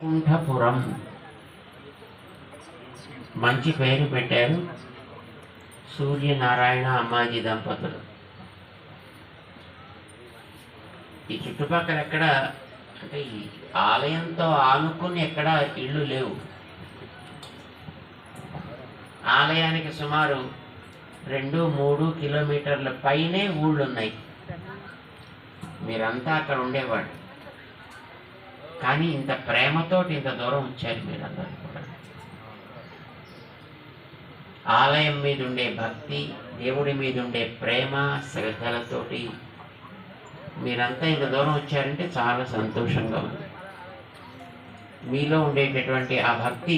వైకుంఠపురం మంచి పేరు పెట్టారు సూర్యనారాయణ అమ్మాజీ దంపతులు. ఈ చుట్టుపక్కల ఎక్కడ అంటే ఈ ఆలయంతో ఆనుకుని ఎక్కడ ఇళ్ళు లేవు. ఆలయానికి సుమారు 2-3 కిలోమీటర్ల పైనే ఊళ్ళు ఉన్నాయి. మీరంతా అక్కడ ఉండేవాడు, కానీ ఇంత ప్రేమతోటి ఇంత దూరం వచ్చారు మీరందరూ కూడా. ఆలయం మీద ఉండే భక్తి, దేవుడి మీద ఉండే ప్రేమ శ్రద్ధలతోటి మీరంతా ఇంత దూరం వచ్చారంటే చాలా సంతోషంగా ఉంది. మీలో ఉండేటటువంటి ఆ భక్తి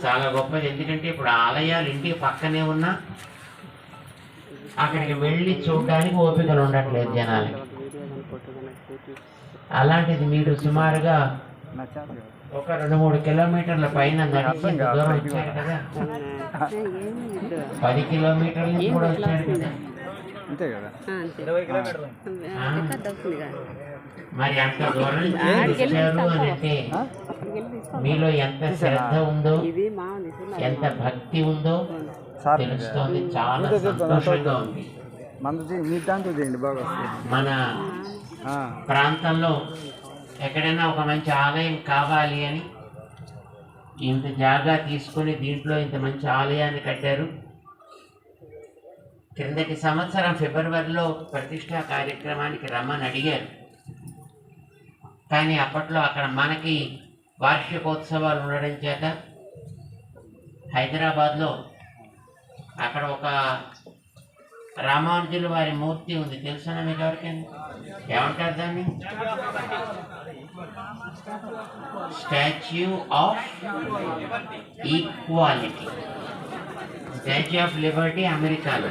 చాలా గొప్పది. ఎందుకంటే ఇప్పుడు ఆలయాలు ఇంటికి పక్కనే ఉన్నా అక్కడికి వెళ్ళి చూడడానికి ఓపికలు ఉండట్లేదు జనాలకి. అలాంటిది మీరు సుమారుగా ఒక 2-3 కిలోమీటర్ల పైన నడిచి దూరం వచ్చారు కదా. 10 కిలోమీటర్ల నుంచి కూడా వచ్చారు కదా. మరి అంత దూరం నుంచి వచ్చారు అని అంటే మీలో ఎంత శ్రద్ధ ఉందో, ఎంత భక్తి ఉందో తెలుస్తోంది. చాలా సంతోషంగా ఉంది. మన ప్రాంతంలో ఎక్కడైనా ఒక మంచి ఆలయం కావాలి అని ఇంత జాగా తీసుకొని దీంట్లో ఇంత మంచి ఆలయాన్ని కట్టారు. క్రిందటి సంవత్సరం ఫిబ్రవరిలో ప్రతిష్టా కార్యక్రమానికి రమ్మని అడిగారు, కానీ అప్పట్లో అక్కడ మనకి వార్షికోత్సవాలు ఉండడం చేత హైదరాబాద్లో అక్కడ ఒక రామానుజుల వారి మూర్తి ఉంది. తెలుసునా మీకు ఎవరికైనా? ఏమంటారు దాన్ని? Statue of equality, statue of Liberty అమెరికాలో.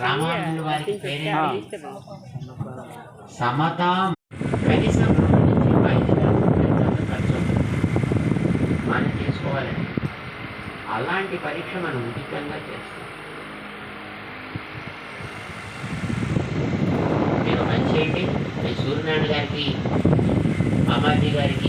రామానుజుల వారికి పేరేంటి? సమతా. కనీసం మనం చేసుకోవాలండి. అలాంటి పరీక్ష మనం ఉచితంగా చేస్తాం. మీరు మంచి ఏంటి, సూర్యనారాయణ గారికి, అమ్మాజీ గారికి